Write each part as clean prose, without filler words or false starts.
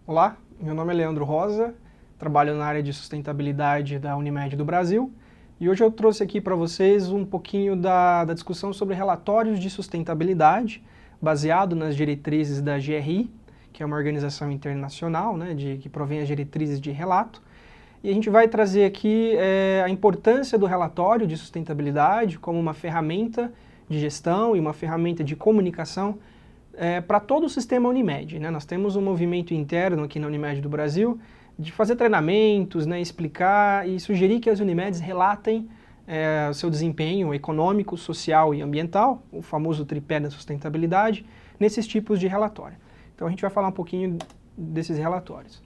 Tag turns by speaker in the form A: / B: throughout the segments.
A: Olá, meu nome é Leandro Rosa, trabalho na área de sustentabilidade da Unimed do Brasil e hoje eu trouxe aqui para vocês um pouquinho da discussão sobre relatórios de sustentabilidade baseado nas diretrizes da GRI, que é uma organização internacional, né, que provém as diretrizes de relato. E a gente vai trazer aqui a importância do relatório de sustentabilidade como uma ferramenta de gestão e uma ferramenta de comunicação para todo o sistema Unimed, né? Nós temos um movimento interno aqui na Unimed do Brasil de fazer treinamentos, né, explicar e sugerir que as Unimeds relatem o seu desempenho econômico, social e ambiental, o famoso tripé da sustentabilidade, nesses tipos de relatório. Então a gente vai falar um pouquinho desses relatórios.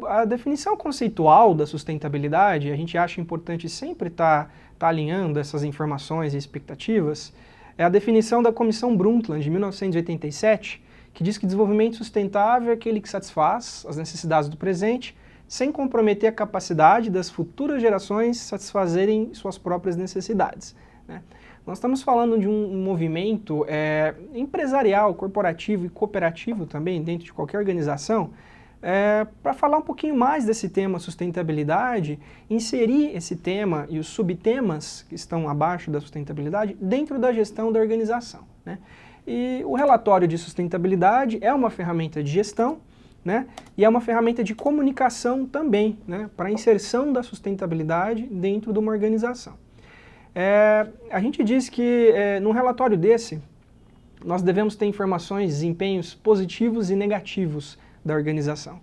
A: A definição conceitual da sustentabilidade, a gente acha importante sempre estar alinhando essas informações e expectativas, é a definição da Comissão Brundtland, de 1987, que diz que desenvolvimento sustentável é aquele que satisfaz as necessidades do presente, sem comprometer a capacidade das futuras gerações satisfazerem suas próprias necessidades, né? Nós estamos falando de um movimento empresarial, corporativo e cooperativo também, dentro de qualquer organização, para falar um pouquinho mais desse tema sustentabilidade, inserir esse tema e os subtemas que estão abaixo da sustentabilidade dentro da gestão da organização, né? E o relatório de sustentabilidade é uma ferramenta de gestão, né? E é uma ferramenta de comunicação também, né? Para a inserção da sustentabilidade dentro de uma organização. A gente diz que num relatório desse, nós devemos ter informações, desempenhos positivos e negativos da organização.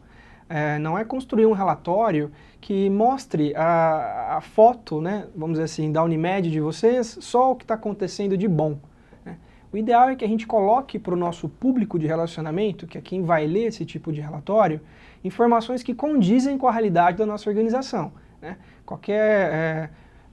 A: Não é construir um relatório que mostre a foto, né, vamos dizer assim, da Unimed de vocês, só o que está acontecendo de bom, né? O ideal é que a gente coloque para o nosso público de relacionamento, que é quem vai ler esse tipo de relatório, informações que condizem com a realidade da nossa organização, né?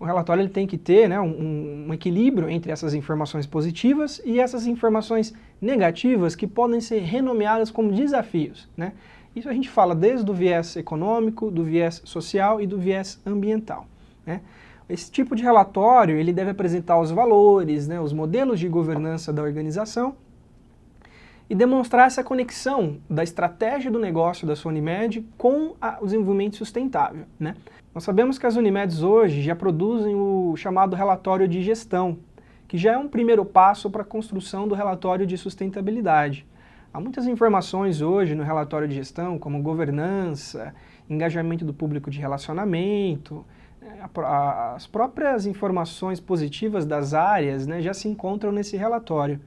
A: O relatório ele tem que ter, né, um equilíbrio entre essas informações positivas e essas informações negativas que podem ser renomeadas como desafios, né? Isso a gente fala desde o viés econômico, do viés social e do viés ambiental, né? Esse tipo de relatório ele deve apresentar os valores, né, os modelos de governança da organização e demonstrar essa conexão da estratégia do negócio da sua Unimed com o desenvolvimento sustentável, né? Nós sabemos que as Unimeds hoje já produzem o chamado relatório de gestão, que já é um primeiro passo para a construção do relatório de sustentabilidade. Há muitas informações hoje no relatório de gestão, como governança, engajamento do público de relacionamento, as próprias informações positivas das áreas, né, já se encontram nesse relatório.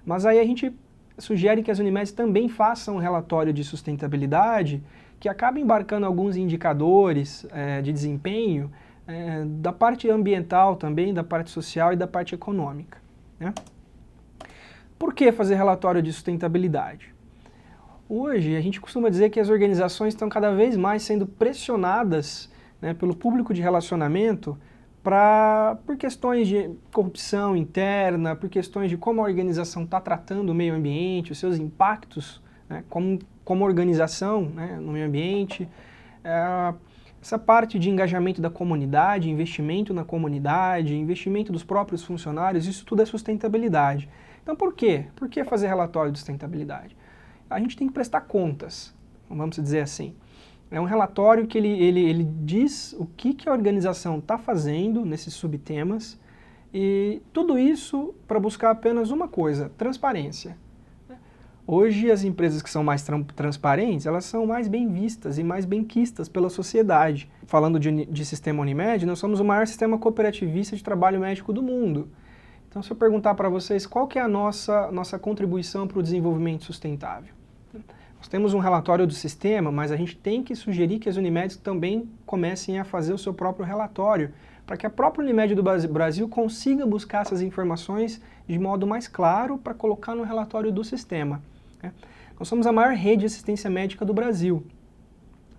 A: Mas aí a gente sugere que as Unimeds também façam um relatório de sustentabilidade que acaba embarcando alguns indicadores de desempenho da parte ambiental também, da parte social e da parte econômica, né? Por que fazer relatório de sustentabilidade? Hoje a gente costuma dizer que as organizações estão cada vez mais sendo pressionadas, né, pelo público de relacionamento por questões de corrupção interna, por questões de como a organização está tratando o meio ambiente, os seus impactos, né, como organização, né, no meio ambiente, essa parte de engajamento da comunidade, investimento na comunidade, investimento dos próprios funcionários, isso tudo é sustentabilidade. Então por quê? Por que fazer relatório de sustentabilidade? A gente tem que prestar contas, vamos dizer assim. É um relatório que ele diz o que a organização está fazendo nesses subtemas e tudo isso para buscar apenas uma coisa, transparência. Hoje as empresas que são mais transparentes, elas são mais bem vistas e mais bem quistas pela sociedade. Falando de sistema Unimed, nós somos o maior sistema cooperativista de trabalho médico do mundo. Então se eu perguntar para vocês qual que é a nossa contribuição para o desenvolvimento sustentável. Nós temos um relatório do sistema, mas a gente tem que sugerir que as Unimeds também comecem a fazer o seu próprio relatório, para que a própria Unimed do Brasil consiga buscar essas informações de modo mais claro para colocar no relatório do sistema, né? Nós somos a maior rede de assistência médica do Brasil,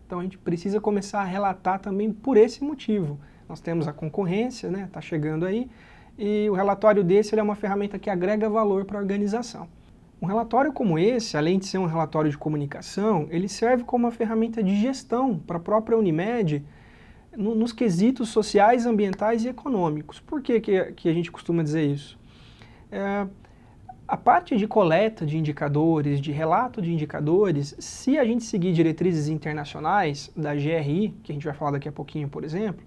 A: então a gente precisa começar a relatar também por esse motivo. Nós temos a concorrência, né, tá chegando aí, e o relatório desse ele é uma ferramenta que agrega valor para a organização. Um relatório como esse, além de ser um relatório de comunicação, ele serve como uma ferramenta de gestão para a própria Unimed nos quesitos sociais, ambientais e econômicos. Por que a gente costuma dizer isso? A parte de coleta de indicadores, de relato de indicadores, se a gente seguir diretrizes internacionais da GRI, que a gente vai falar daqui a pouquinho, por exemplo,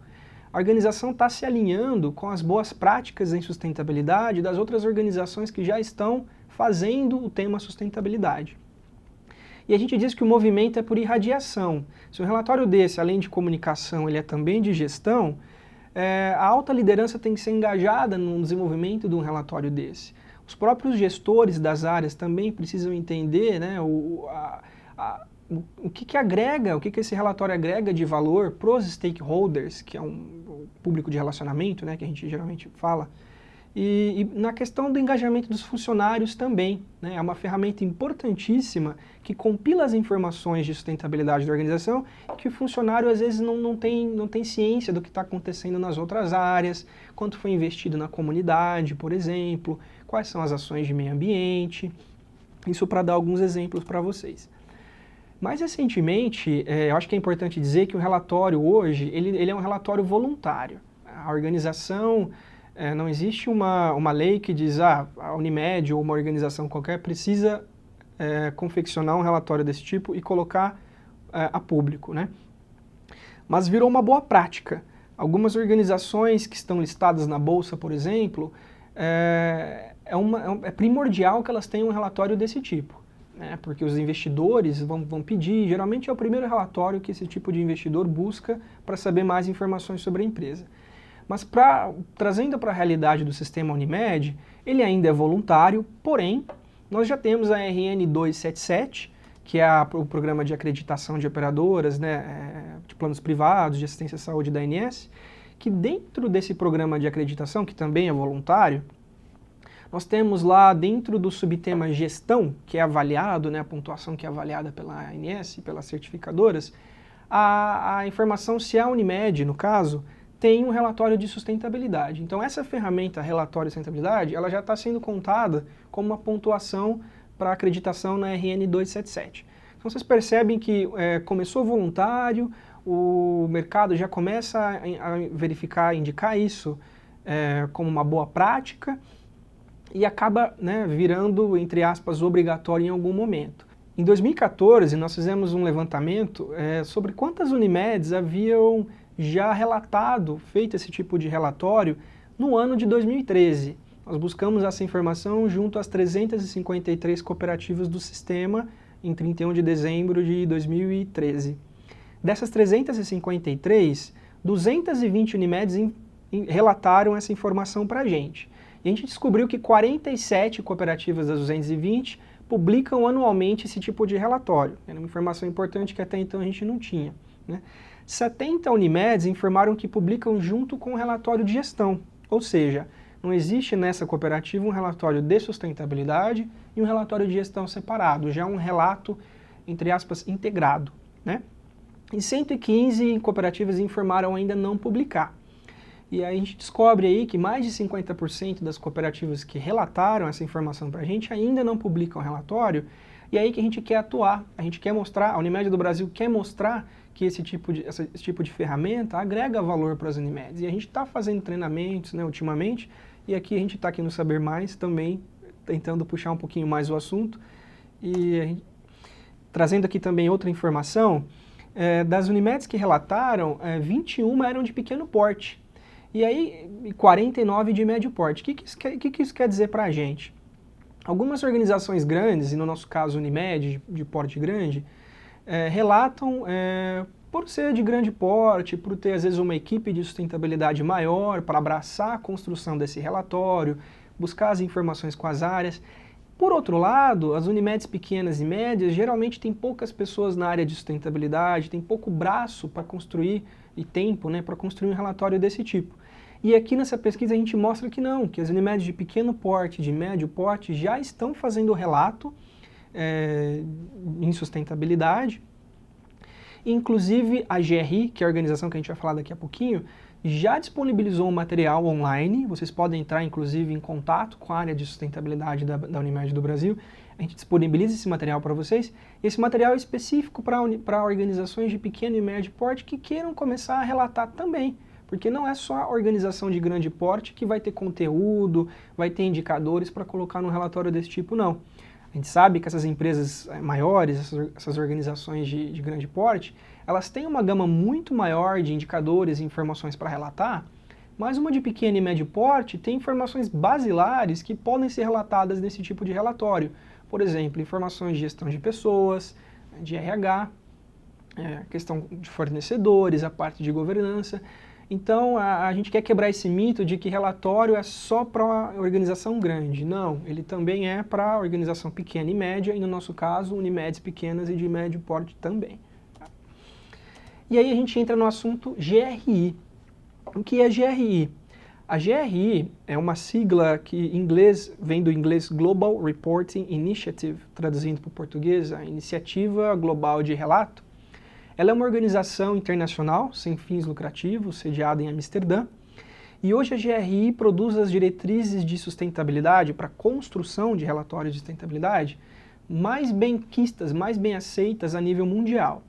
A: a organização está se alinhando com as boas práticas em sustentabilidade das outras organizações que já estão fazendo o tema sustentabilidade. E a gente diz que o movimento é por irradiação. Se um relatório desse, além de comunicação, ele é também de gestão, a alta liderança tem que ser engajada no desenvolvimento de um relatório desse. Os próprios gestores das áreas também precisam entender, né, o que agrega, o que esse relatório agrega de valor para os stakeholders, que é um público de relacionamento, né, que a gente geralmente fala, e na questão do engajamento dos funcionários também, né, é uma ferramenta importantíssima que compila as informações de sustentabilidade da organização, que o funcionário às vezes não tem ciência do que está acontecendo nas outras áreas, quanto foi investido na comunidade, por exemplo, quais são as ações de meio ambiente, isso para dar alguns exemplos para vocês. Mais recentemente, eu acho que é importante dizer que o relatório hoje, ele é um relatório voluntário. A organização, não existe uma lei que diz, a Unimed ou uma organização qualquer precisa confeccionar um relatório desse tipo e colocar a público, né? Mas virou uma boa prática. Algumas organizações que estão listadas na Bolsa, por exemplo, é primordial que elas tenham um relatório desse tipo, né? Porque os investidores vão pedir, geralmente é o primeiro relatório que esse tipo de investidor busca para saber mais informações sobre a empresa. Mas trazendo para a realidade do sistema Unimed, ele ainda é voluntário, porém, nós já temos a RN 277, que é o programa de acreditação de operadoras, né, de planos privados, de assistência à saúde da ANS, que dentro desse programa de acreditação, que também é voluntário, nós temos lá dentro do subtema gestão, que é avaliado, né, a pontuação que é avaliada pela ANS, pelas certificadoras, a informação se a Unimed, no caso, tem um relatório de sustentabilidade. Então essa ferramenta, relatório de sustentabilidade, ela já está sendo contada como uma pontuação para acreditação na RN 277. Então vocês percebem que começou voluntário, o mercado já começa a verificar, indicar isso como uma boa prática e acaba, né, virando, entre aspas, obrigatório em algum momento. Em 2014, nós fizemos um levantamento sobre quantas Unimeds haviam já relatado, feito esse tipo de relatório no ano de 2013. Nós buscamos essa informação junto às 353 cooperativas do sistema em 31 de dezembro de 2013. Dessas 353, 220 Unimeds relataram essa informação para a gente. E a gente descobriu que 47 cooperativas das 220 publicam anualmente esse tipo de relatório. Era uma informação importante que até então a gente não tinha, né? 70 Unimeds informaram que publicam junto com o relatório de gestão, ou seja, não existe nessa cooperativa um relatório de sustentabilidade e um relatório de gestão separado, já um relato, entre aspas, integrado, né? E 115 cooperativas informaram ainda não publicar. E aí a gente descobre aí que mais de 50% das cooperativas que relataram essa informação para a gente ainda não publicam o relatório, e é aí que a gente quer atuar, a gente quer mostrar, a Unimed do Brasil quer mostrar que esse tipo de ferramenta agrega valor para as Unimeds. E a gente está fazendo treinamentos, né, ultimamente, e aqui a gente está aqui no Saber Mais também, tentando puxar um pouquinho mais o assunto. E trazendo aqui também outra informação, das Unimeds que relataram, 21 eram de pequeno porte. E aí, 49 de médio porte. O que isso quer dizer para a gente? Algumas organizações grandes, e no nosso caso Unimed, de porte grande, relatam por ser de grande porte, por ter às vezes uma equipe de sustentabilidade maior para abraçar a construção desse relatório, buscar as informações com as áreas. Por outro lado, as Unimeds pequenas e médias geralmente têm poucas pessoas na área de sustentabilidade, tem pouco braço para construir e tempo, né, para construir um relatório desse tipo. E aqui nessa pesquisa a gente mostra que não, que as Unimeds de pequeno porte, de médio porte, já estão fazendo o relato em sustentabilidade. Inclusive a GRI, que é a organização que a gente vai falar daqui a pouquinho, já disponibilizou um material online. Vocês podem entrar inclusive em contato com a área de sustentabilidade da Unimed do Brasil. A gente disponibiliza esse material para vocês. Esse material é específico para organizações de pequeno e médio porte que queiram começar a relatar também, Porque não é só a organização de grande porte que vai ter conteúdo, vai ter indicadores para colocar num relatório desse tipo, não. A gente sabe que essas empresas maiores, essas organizações de grande porte, elas têm uma gama muito maior de indicadores e informações para relatar, mas uma de pequeno e médio porte tem informações basilares que podem ser relatadas nesse tipo de relatório. Por exemplo, informações de gestão de pessoas, de RH, questão de fornecedores, a parte de governança. Então, a gente quer quebrar esse mito de que relatório é só para uma organização grande. Não, ele também é para organização pequena e média, e no nosso caso, Unimedes pequenas e de médio porte também. E aí a gente entra no assunto GRI. O que é GRI? A GRI é uma sigla que em inglês vem do inglês Global Reporting Initiative, traduzindo para o português, a Iniciativa Global de Relato. Ela é uma organização internacional, sem fins lucrativos, sediada em Amsterdã, e hoje a GRI produz as diretrizes de sustentabilidade para a construção de relatórios de sustentabilidade mais bem quistas, mais bem aceitas a nível mundial.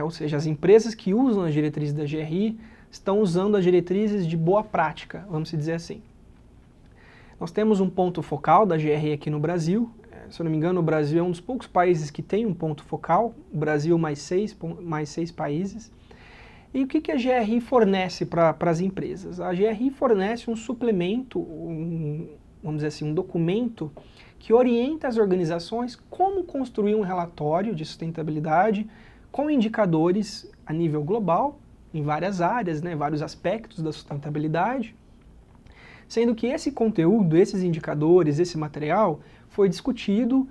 A: Ou seja, as empresas que usam as diretrizes da GRI estão usando as diretrizes de boa prática, vamos dizer assim. Nós temos um ponto focal da GRI aqui no Brasil. Se eu não me engano, o Brasil é um dos poucos países que tem um ponto focal, o Brasil mais seis países. E o que a GRI fornece para as empresas? A GRI fornece um suplemento, vamos dizer assim, um documento que orienta as organizações como construir um relatório de sustentabilidade com indicadores a nível global, em várias áreas, vários aspectos da sustentabilidade, sendo que esse conteúdo, esses indicadores, esse material foi discutido,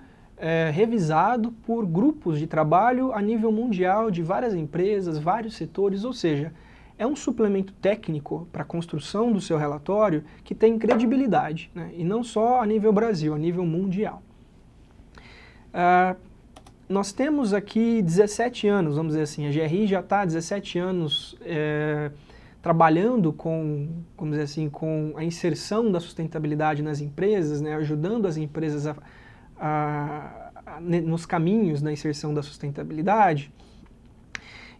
A: revisado por grupos de trabalho a nível mundial de várias empresas, vários setores, ou seja, é um suplemento técnico para a construção do seu relatório que tem credibilidade, e não só a nível Brasil, a nível mundial. Nós temos aqui 17 anos, vamos dizer assim, a GRI já está há 17 anos trabalhando com, vamos dizer assim, com a inserção da sustentabilidade nas empresas, ajudando as empresas nos caminhos da inserção da sustentabilidade.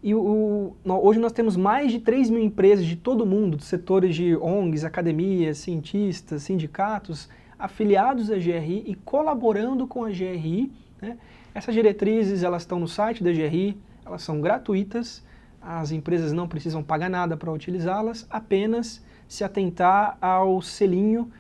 A: E hoje nós temos mais de 3 mil empresas de todo o mundo, dos setores de ONGs, academias, cientistas, sindicatos, afiliados à GRI e colaborando com a GRI. Essas diretrizes elas estão no site da GRI, elas são gratuitas, as empresas não precisam pagar nada para utilizá-las, apenas se atentar ao selinho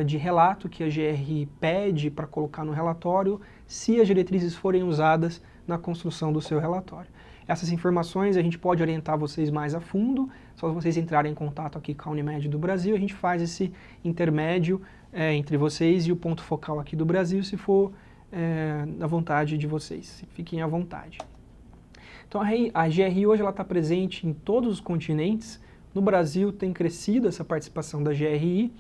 A: de relato que a GRI pede para colocar no relatório, se as diretrizes forem usadas na construção do seu relatório. Essas informações a gente pode orientar vocês mais a fundo, só vocês entrarem em contato aqui com a Unimed do Brasil, a gente faz esse intermédio entre vocês e o ponto focal aqui do Brasil, se for da vontade de vocês, fiquem à vontade. Então a GRI hoje está presente em todos os continentes. No Brasil tem crescido essa participação da GRI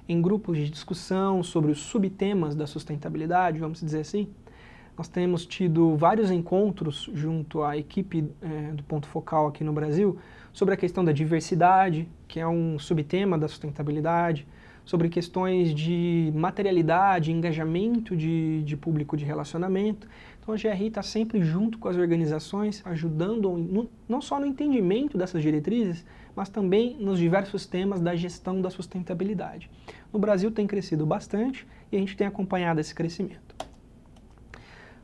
A: em grupos de discussão sobre os subtemas da sustentabilidade, vamos dizer assim. Nós temos tido vários encontros junto à equipe do Ponto Focal aqui no Brasil sobre a questão da diversidade, que é um subtema da sustentabilidade, sobre questões de materialidade, engajamento de público de relacionamento. Então a GRI está sempre junto com as organizações, ajudando não só no entendimento dessas diretrizes, mas também nos diversos temas da gestão da sustentabilidade. No Brasil tem crescido bastante e a gente tem acompanhado esse crescimento.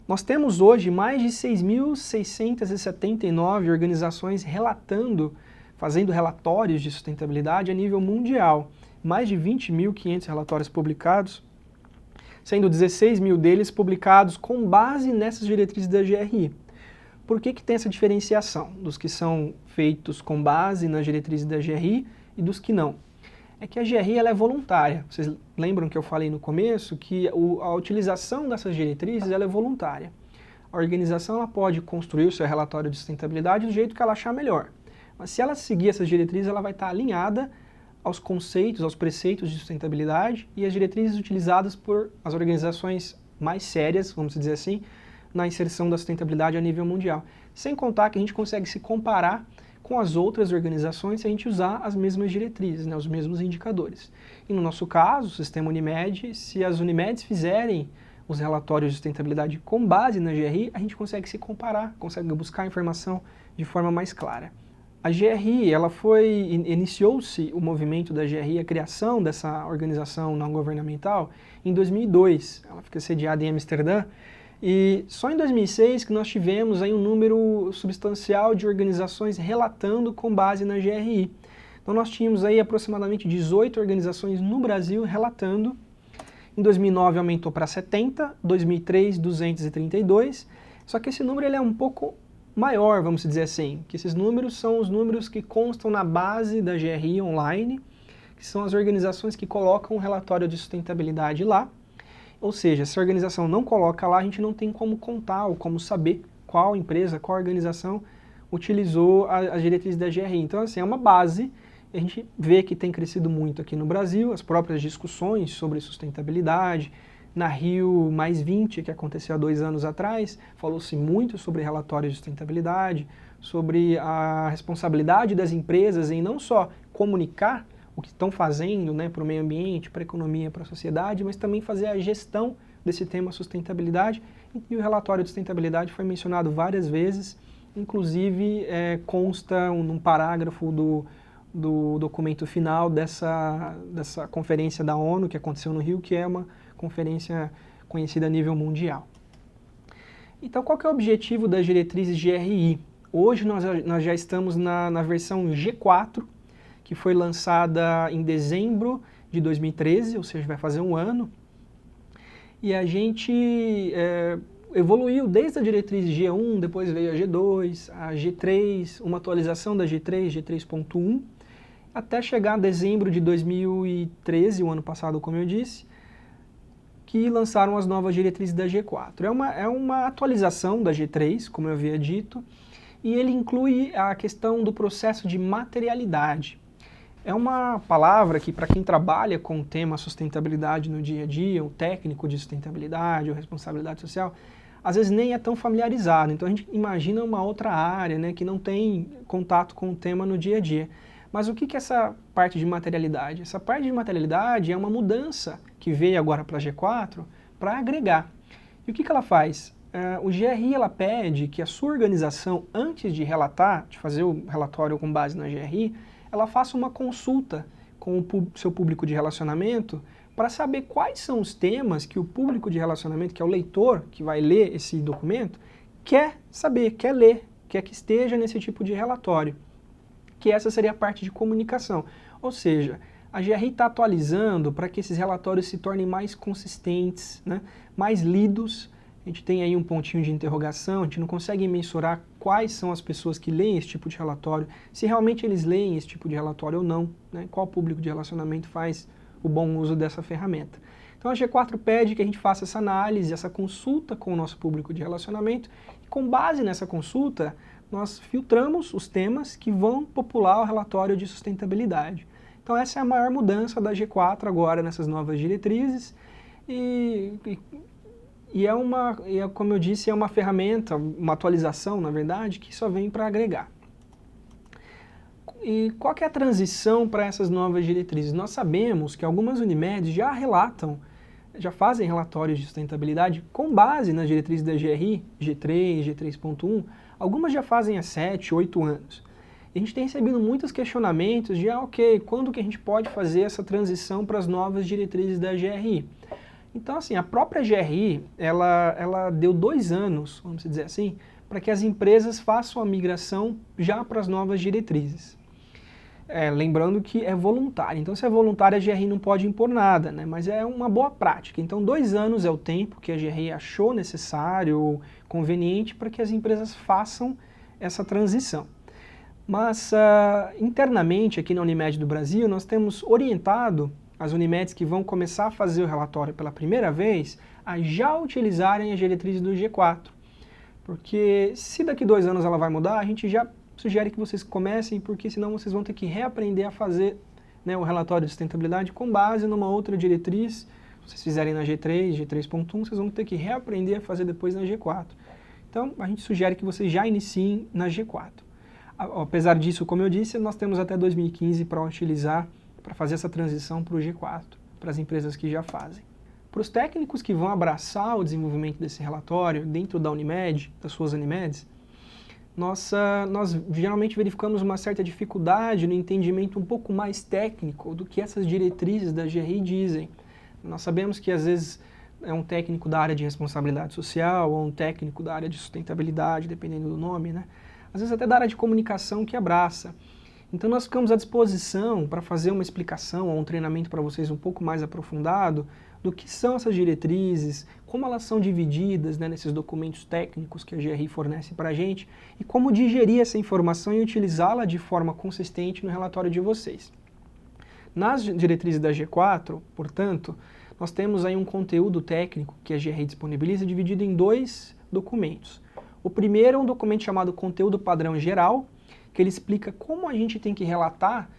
A: Nós temos hoje mais de 6.679 organizações fazendo relatórios de sustentabilidade a nível mundial. Mais de 20.500 relatórios publicados, sendo 16 mil deles publicados com base nessas diretrizes da GRI. Por que tem essa diferenciação dos que são feitos com base nas diretrizes da GRI e dos que não? É que a GRI ela é voluntária. Vocês lembram que eu falei no começo que a utilização dessas diretrizes ela é voluntária. A organização ela pode construir o seu relatório de sustentabilidade do jeito que ela achar melhor. Mas se ela seguir essas diretrizes, ela vai estar alinhada aos conceitos, aos preceitos de sustentabilidade e as diretrizes utilizadas por as organizações mais sérias, vamos dizer assim, na inserção da sustentabilidade a nível mundial. Sem contar que a gente consegue se comparar com as outras organizações se a gente usar as mesmas diretrizes, os mesmos indicadores. E no nosso caso, o sistema Unimed, se as Unimedes fizerem os relatórios de sustentabilidade com base na GRI, a gente consegue se comparar, consegue buscar informação de forma mais clara. A GRI, iniciou-se o movimento da GRI, a criação dessa organização não governamental, em 2002. Ela fica sediada em Amsterdã. E só em 2006 que nós tivemos aí um número substancial de organizações relatando com base na GRI. Então nós tínhamos aí aproximadamente 18 organizações no Brasil relatando. Em 2009 aumentou para 70, 2003 232, só que esse número ele é um pouco maior, vamos dizer assim, que esses números são os números que constam na base da GRI online, que são as organizações que colocam o relatório de sustentabilidade lá. Ou seja, se a organização não coloca lá, a gente não tem como contar ou como saber qual empresa, qual organização utilizou as diretrizes da GRI. Então, assim, é uma base. A gente vê que tem crescido muito aqui no Brasil, as próprias discussões sobre sustentabilidade. Na Rio +20, que aconteceu há 2 anos atrás, falou-se muito sobre relatório de sustentabilidade, sobre a responsabilidade das empresas em não só comunicar o que estão fazendo, né, para o meio ambiente, para a economia, para a sociedade, mas também fazer a gestão desse tema sustentabilidade. E o relatório de sustentabilidade foi mencionado várias vezes, inclusive consta num parágrafo do documento final dessa conferência da ONU que aconteceu no Rio, que é uma conferência conhecida a nível mundial. Então, qual que é o objetivo das diretrizes GRI? Hoje nós já estamos na versão G4, que foi lançada em dezembro de 2013, ou seja, vai fazer 1 ano. E a gente evoluiu desde a diretriz G1, depois veio a G2, a G3, uma atualização da G3, G3.1, até chegar a dezembro de 2013, o ano passado, como eu disse, que lançaram as novas diretrizes da G4. É uma atualização da G3, como eu havia dito, e ele inclui a questão do processo de materialidade. É uma palavra que, para quem trabalha com o tema sustentabilidade no dia a dia, o técnico de sustentabilidade ou responsabilidade social, às vezes nem é tão familiarizado. Então a gente imagina uma outra área, né, que não tem contato com o tema no dia a dia. Mas o que é essa parte de materialidade? Essa parte de materialidade é uma mudança que veio agora para a G4 para agregar. E o que ela faz? O GRI ela pede que a sua organização, antes de relatar, de fazer o relatório com base na GRI, ela faça uma consulta com o seu público de relacionamento para saber quais são os temas que o público de relacionamento, que é o leitor que vai ler esse documento, quer saber, quer ler, quer que esteja nesse tipo de relatório. Que essa seria a parte de comunicação. Ou seja, a GRI está atualizando para que esses relatórios se tornem mais consistentes, né, mais lidos. A gente tem aí um pontinho de interrogação, a gente não consegue mensurar quais são as pessoas que leem esse tipo de relatório, se realmente eles leem esse tipo de relatório ou não, né, qual público de relacionamento faz o bom uso dessa ferramenta. Então a G4 pede que a gente faça essa análise, essa consulta com o nosso público de relacionamento, e com base nessa consulta, nós filtramos os temas que vão popular o relatório de sustentabilidade. Então essa é a maior mudança da G4 agora nessas novas diretrizes como eu disse, é uma ferramenta, uma atualização, na verdade, que só vem para agregar. E qual que é a transição para essas novas diretrizes? Nós sabemos que algumas Unimedes já fazem relatórios de sustentabilidade com base nas diretrizes da GRI, G3, G3.1, algumas já fazem há 7, 8 anos. E a gente tem recebido muitos questionamentos de, ok, quando que a gente pode fazer essa transição para as novas diretrizes da GRI? Então, assim, a própria GRI, ela deu 2 anos, vamos dizer assim, para que as empresas façam a migração já para as novas diretrizes. Lembrando que é voluntário. Então, se é voluntário, a GRI não pode impor nada, né? Mas é uma boa prática. Então, 2 anos é o tempo que a GRI achou necessário ou conveniente para que as empresas façam essa transição. Mas, internamente, aqui na Unimed do Brasil, nós temos orientado as Unimedes que vão começar a fazer o relatório pela primeira vez a já utilizarem as diretrizes do G4. Porque se daqui 2 anos ela vai mudar, a gente já sugere que vocês comecem, porque senão vocês vão ter que reaprender a fazer, né, o relatório de sustentabilidade com base numa outra diretriz. Se vocês fizerem na G3, G3.1, vocês vão ter que reaprender a fazer depois na G4. Então, a gente sugere que vocês já iniciem na G4. Apesar disso, como eu disse, nós temos até 2015 para utilizar, para fazer essa transição para o G4, para as empresas que já fazem. Para os técnicos que vão abraçar o desenvolvimento desse relatório dentro da Unimed, das suas Unimedes, nós geralmente verificamos uma certa dificuldade no entendimento um pouco mais técnico do que essas diretrizes da GRI dizem. Nós sabemos que às vezes é um técnico da área de responsabilidade social ou um técnico da área de sustentabilidade, dependendo do nome, né? Às vezes até da área de comunicação que abraça. Então nós ficamos à disposição para fazer uma explicação ou um treinamento para vocês um pouco mais aprofundado do que são essas diretrizes, como elas são divididas, né, nesses documentos técnicos que a GRI fornece para a gente e como digerir essa informação e utilizá-la de forma consistente no relatório de vocês. Nas diretrizes da G4, portanto, nós temos aí um conteúdo técnico que a GRI disponibiliza dividido em 2 documentos. O primeiro é um documento chamado Conteúdo Padrão Geral, que ele explica como a gente tem que relatar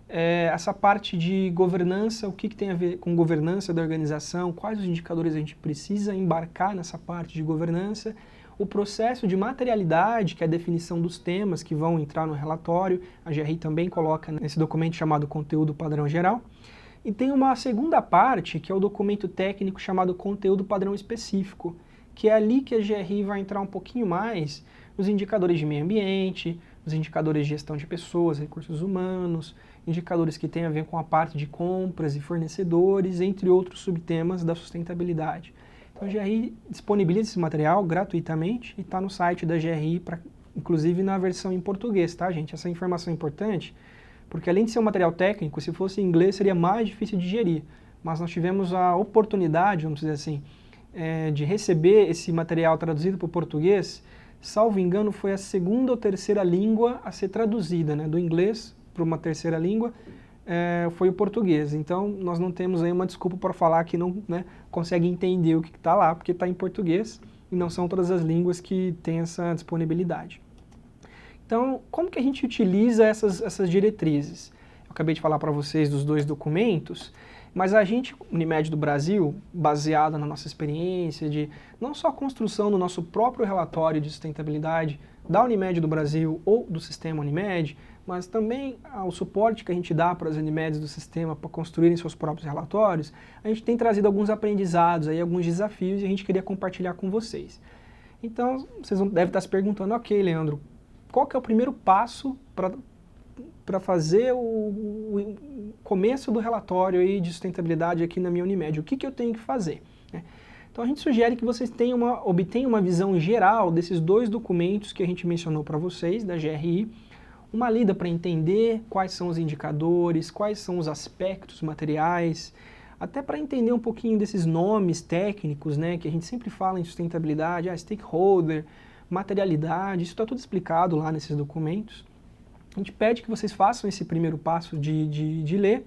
A: essa parte de governança, o que tem a ver com governança da organização, quais os indicadores a gente precisa embarcar nessa parte de governança, o processo de materialidade, que é a definição dos temas que vão entrar no relatório, a GRI também coloca nesse documento chamado Conteúdo Padrão Geral. E tem uma segunda parte, que é o documento técnico chamado Conteúdo Padrão Específico, que é ali que a GRI vai entrar um pouquinho mais nos indicadores de meio ambiente, os indicadores de gestão de pessoas, recursos humanos, indicadores que têm a ver com a parte de compras e fornecedores, entre outros subtemas da sustentabilidade. Então a GRI disponibiliza esse material gratuitamente e está no site da GRI, inclusive na versão em português, tá, gente? Essa informação é importante, porque além de ser um material técnico, se fosse em inglês seria mais difícil de digerir, mas nós tivemos a oportunidade, vamos dizer assim, de receber esse material traduzido para o português. Salvo engano, foi a segunda ou terceira língua a ser traduzida, né, do inglês para uma terceira língua, foi o português. Então, nós não temos aí uma desculpa para falar que não, né, consegue entender o que está lá, porque está em português e não são todas as línguas que têm essa disponibilidade. Então, como que a gente utiliza essas diretrizes? Eu acabei de falar para vocês dos 2 documentos, mas a gente, Unimed do Brasil, baseada na nossa experiência de não só a construção do nosso próprio relatório de sustentabilidade da Unimed do Brasil ou do sistema Unimed, mas também o suporte que a gente dá para as Unimeds do sistema para construírem seus próprios relatórios, a gente tem trazido alguns aprendizados, aí, alguns desafios e a gente queria compartilhar com vocês. Então, vocês devem estar se perguntando, ok, Leandro, qual que é o primeiro passo para fazer o começo do relatório aí de sustentabilidade aqui na minha Unimed? O que eu tenho que fazer? Então a gente sugere que vocês obtenham uma visão geral desses 2 documentos que a gente mencionou para vocês, da GRI, uma lida para entender quais são os indicadores, quais são os aspectos materiais, até para entender um pouquinho desses nomes técnicos, né, que a gente sempre fala em sustentabilidade, stakeholder, materialidade, isso está tudo explicado lá nesses documentos. A gente pede que vocês façam esse primeiro passo de ler,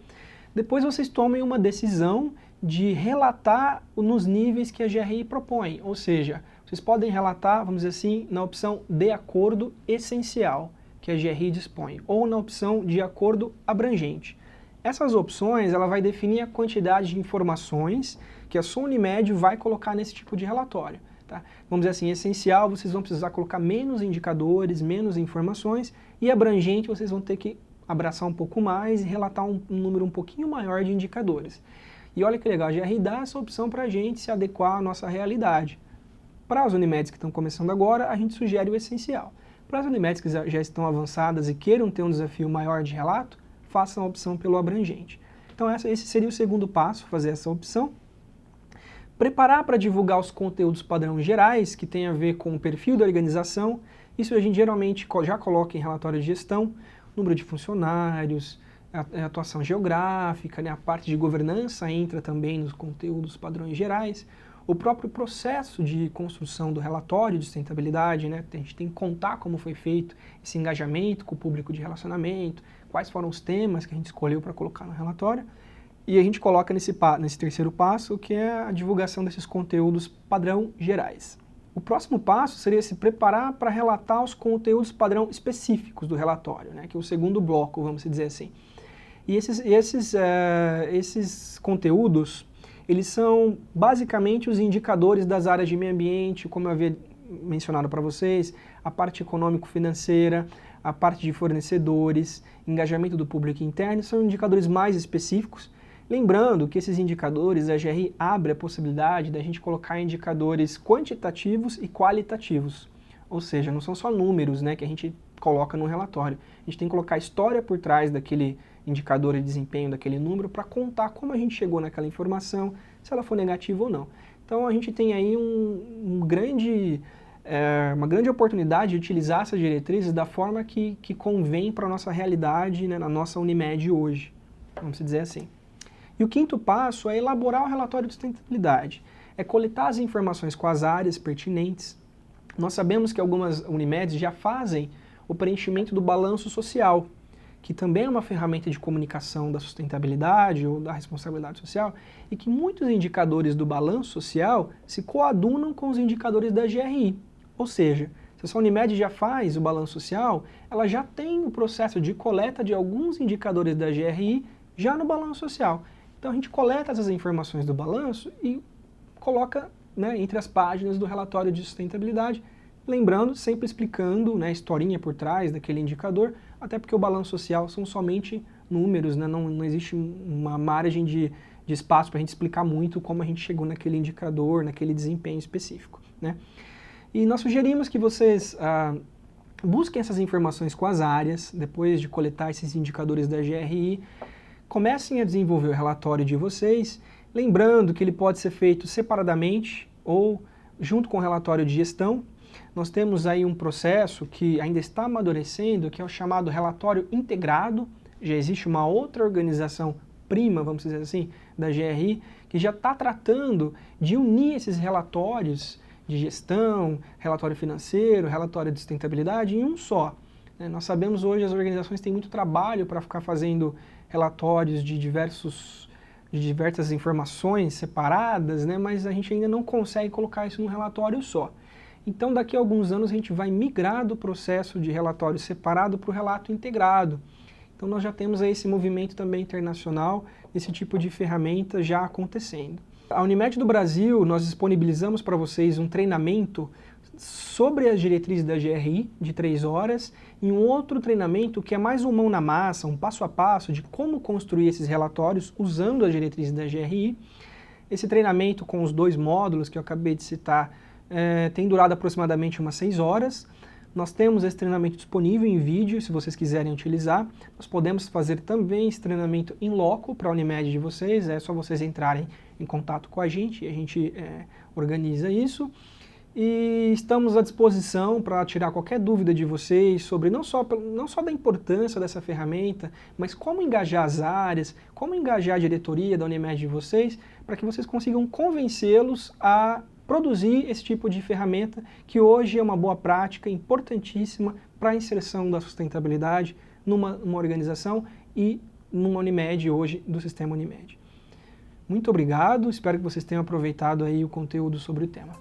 A: depois vocês tomem uma decisão de relatar nos níveis que a GRI propõe, ou seja, vocês podem relatar, vamos dizer assim, na opção de acordo essencial, que a GRI dispõe, ou na opção de acordo abrangente. Essas opções, ela vai definir a quantidade de informações que a sua Unimed vai colocar nesse tipo de relatório. Tá? Vamos dizer assim, essencial, vocês vão precisar colocar menos indicadores, menos informações, e abrangente, vocês vão ter que abraçar um pouco mais e relatar um número um pouquinho maior de indicadores. E olha que legal, a GRI dá essa opção para a gente se adequar à nossa realidade. Para as Unimeds que estão começando agora, a gente sugere o essencial. Para as Unimeds que já estão avançadas e queiram ter um desafio maior de relato, façam a opção pelo abrangente. Então esse seria o segundo passo, fazer essa opção. Preparar para divulgar os conteúdos padrão gerais, que tem a ver com o perfil da organização. Isso a gente geralmente já coloca em relatório de gestão, número de funcionários, a atuação geográfica, né, a parte de governança entra também nos conteúdos padrões gerais. O próprio processo de construção do relatório de sustentabilidade, né, a gente tem que contar como foi feito esse engajamento com o público de relacionamento, quais foram os temas que a gente escolheu para colocar no relatório. E a gente coloca nesse terceiro passo, que é a divulgação desses conteúdos padrão gerais. O próximo passo seria se preparar para relatar os conteúdos padrão específicos do relatório, né, que é o segundo bloco, vamos dizer assim. E esses conteúdos, eles são basicamente os indicadores das áreas de meio ambiente, como eu havia mencionado para vocês, a parte econômico-financeira, a parte de fornecedores, engajamento do público interno, são indicadores mais específicos. Lembrando que esses indicadores, a GRI abre a possibilidade da gente colocar indicadores quantitativos e qualitativos. Ou seja, não são só números, né, que a gente coloca no relatório. A gente tem que colocar a história por trás daquele indicador de desempenho, daquele número, para contar como a gente chegou naquela informação, se ela for negativa ou não. Então a gente tem aí uma grande oportunidade de utilizar essas diretrizes da forma que convém para a nossa realidade, né, na nossa Unimed hoje, vamos dizer assim. E o quinto passo é elaborar o relatório de sustentabilidade. É coletar as informações com as áreas pertinentes. Nós sabemos que algumas Unimeds já fazem o preenchimento do balanço social, que também é uma ferramenta de comunicação da sustentabilidade ou da responsabilidade social, e que muitos indicadores do balanço social se coadunam com os indicadores da GRI. Ou seja, se essa Unimed já faz o balanço social, ela já tem o processo de coleta de alguns indicadores da GRI já no balanço social. Então a gente coleta essas informações do balanço e coloca, né, entre as páginas do relatório de sustentabilidade, lembrando, sempre explicando, né, a historinha por trás daquele indicador, até porque o balanço social são somente números, né, não existe uma margem de espaço para a gente explicar muito como a gente chegou naquele indicador, naquele desempenho específico, né. E nós sugerimos que vocês busquem essas informações com as áreas, depois de coletar esses indicadores da GRI, comecem a desenvolver o relatório de vocês, lembrando que ele pode ser feito separadamente ou junto com o relatório de gestão. Nós temos aí um processo que ainda está amadurecendo, que é o chamado relatório integrado. Já existe uma outra organização prima, vamos dizer assim, da GRI, que já está tratando de unir esses relatórios de gestão, relatório financeiro, relatório de sustentabilidade em um só. Nós sabemos hoje as organizações têm muito trabalho para ficar fazendo relatórios de diversas informações separadas, né, mas a gente ainda não consegue colocar isso num relatório só. Então daqui a alguns anos a gente vai migrar do processo de relatório separado para o relato integrado. Então nós já temos aí esse movimento também internacional, esse tipo de ferramenta já acontecendo. A Unimed do Brasil, nós disponibilizamos para vocês um treinamento sobre as diretrizes da GRI, de 3 horas, e um outro treinamento que é mais um mão na massa, um passo a passo de como construir esses relatórios usando as diretrizes da GRI. Esse treinamento com os 2 módulos que eu acabei de citar tem durado aproximadamente umas 6 horas. Nós temos esse treinamento disponível em vídeo, se vocês quiserem utilizar. Nós podemos fazer também esse treinamento em loco para a Unimed de vocês, é só vocês entrarem em contato com a gente e a gente organiza isso. E estamos à disposição para tirar qualquer dúvida de vocês sobre não só da importância dessa ferramenta, mas como engajar as áreas, como engajar a diretoria da Unimed de vocês, para que vocês consigam convencê-los a produzir esse tipo de ferramenta, que hoje é uma boa prática, importantíssima para a inserção da sustentabilidade numa organização e numa Unimed hoje, do sistema Unimed. Muito obrigado, espero que vocês tenham aproveitado aí o conteúdo sobre o tema.